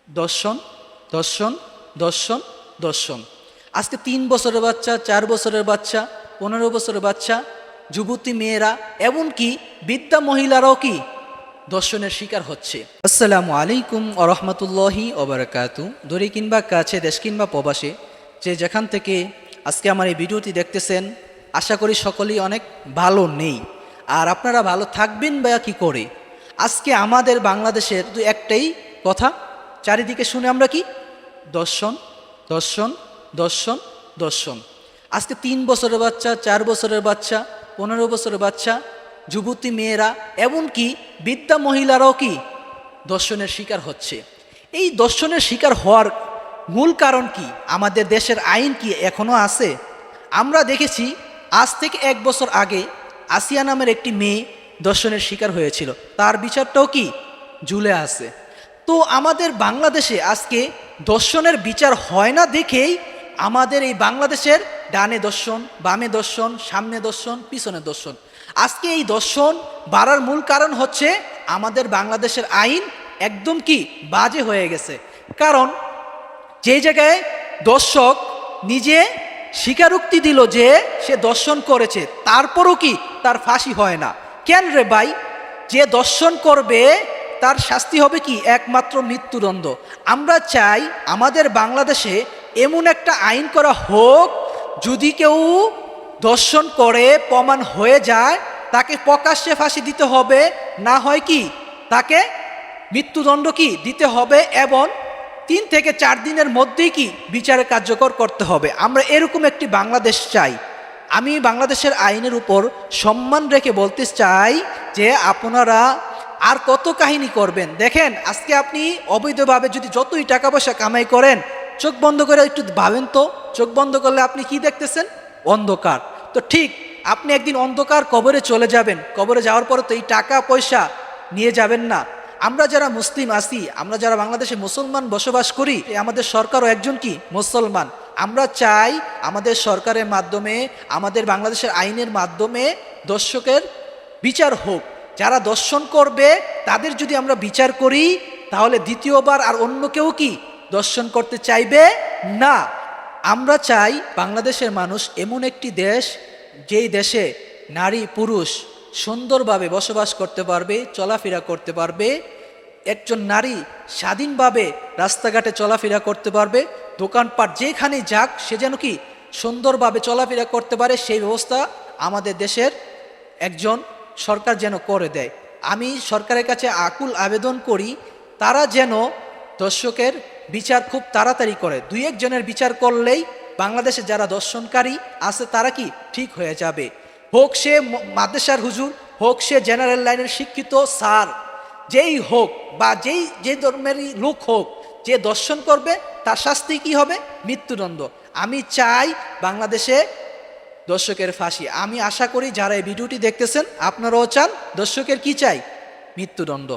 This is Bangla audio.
দর্শন দর্শন দর্শন দর্শন। আজকে 3 বছরের বাচ্চা, 4 বছরের বাচ্চা, 15 বছরের বাচ্চা, যুবতী মেয়েরা, এমনকি বৃদ্ধা মহিলারাও কি দর্শনের শিকার হচ্ছে। আসসালামু আলাইকুম ওয়া রাহমাতুল্লাহি ওয়া বারাকাতু। দূরে কিংবা কাছে, দেশ কিংবা প্রবাসে, যে যেখান থেকে আজকে আমার এই ভিডিওটি দেখতেছেন, আশা করি সকলেই অনেক ভালো নেই। আর আপনারা ভালো থাকবেন বা কি করে। আজকে আমাদের বাংলাদেশের তো একটাই কথা চারিদিকে শুনে আমরা কি, দর্শন দর্শন দর্শন দর্শন। আজকে 3 বছরের বাচ্চা, 4 বছরের বাচ্চা, 15 বছরের বাচ্চা, যুবতী মেয়েরা, এমনকি বৃদ্ধা মহিলারাও কি দর্শনের শিকার হচ্ছে। এই দর্শনের শিকার হওয়ার মূল কারণ কি? আমাদের দেশের আইন কি এখনো আছে? আমরা দেখেছি আজ থেকে 1 বছর আগে আসিয়া নামের একটি মেয়ে দর্শনের শিকার হয়েছিল, তার বিচারটাও কি ঝুলে আছে। তো আমাদের বাংলাদেশে আজকে দর্শনের বিচার হয় না দেখেই আমাদের এই বাংলাদেশের ডানে দর্শন, বামে দর্শন, সামনে দর্শন, পিছনে দর্শন। আজকে এই দর্শন বাড়ার মূল কারণ হচ্ছে আমাদের বাংলাদেশের আইন একদম কি বাজে হয়ে গেছে। কারণ যে জায়গায় দর্শক নিজে স্বীকারোক্তি দিল যে সে দর্শন করেছে, তারপরও কি তার ফাঁসি হয় না কেন রে ভাই? যে দর্শন করবে তার শাস্তি হবে কি একমাত্র মৃত্যুদণ্ড। আমরা চাই আমাদের বাংলাদেশে এমন একটা আইন করা হোক, যদি কেউ দর্শন করে প্রমাণ হয়ে যায় তাকে প্রকাশ্যে ফাঁসি দিতে হবে, না হয় কি তাকে মৃত্যুদণ্ড কি দিতে হবে, এবং 3 থেকে 4 দিনের মধ্যেই কি বিচারে কার্যকর করতে হবে। আমরা এরকম একটি বাংলাদেশ চাই। আমি বাংলাদেশের আইনের উপর সম্মান রেখে বলতে চাই যে আপনারা আর কত কাহিনী করবেন। দেখেন আজকে আপনি অবৈধভাবে যদি যতই টাকা পয়সা কামাই করেন, চোখ বন্ধ করে একটু ভাবেন তো, চোখ বন্ধ করলে আপনি কি দেখতেছেন? অন্ধকার। তো ঠিক আপনি একদিন অন্ধকার কবরে চলে যাবেন, কবরে যাওয়ার পরে তো এই টাকা পয়সা নিয়ে যাবেন না। আমরা যারা মুসলিম আছি, আমরা যারা বাংলাদেশে মুসলমান বসবাস করি, আমাদের সরকারও একজন কি মুসলমান। আমরা চাই আমাদের সরকারের মাধ্যমে, আমাদের বাংলাদেশের আইনের মাধ্যমে দর্শকের বিচার হোক। যারা দর্শন করবে তাদের যদি আমরা বিচার করি, তাহলে দ্বিতীয়বার আর অন্য কেউ কি দর্শন করতে চাইবে না। আমরা চাই বাংলাদেশের মানুষ এমন একটি দেশ, যেই দেশে নারী পুরুষ সুন্দরভাবে বসবাস করতে পারবে, চলাফেরা করতে পারবে। একজন নারী স্বাধীনভাবে রাস্তাঘাটে চলাফেরা করতে পারবে, দোকানপাট যেখানে যাক সে যেন কি সুন্দরভাবে চলাফেরা করতে পারে, সেই ব্যবস্থা আমাদের দেশের একজন সরকার যেন করে দেয়। আমি সরকারের কাছে আকুল আবেদন করি, তারা যেন দর্শকের বিচার খুব তাড়াতাড়ি করে। 2-1 জনের বিচার করলেই বাংলাদেশে যারা দর্শনকারী আছে তারা কি ঠিক হয়ে যাবে। হোক সে মাদ্রাসার হুজুর, হোক সে জেনারেল লাইনের শিক্ষিত স্যার, যেই হোক বা যে ধর্মেরই লোক হোক, যে দর্শন করবে তার শাস্তি কি হবে? মৃত্যুদণ্ড। আমি চাই বাংলাদেশে দর্শকের ফাঁসি। আমি আশা করি যারা এই ভিডিওটি দেখতেছেন আপনারাও চান। দর্শকের কি চাই? মৃত্যুদণ্ড।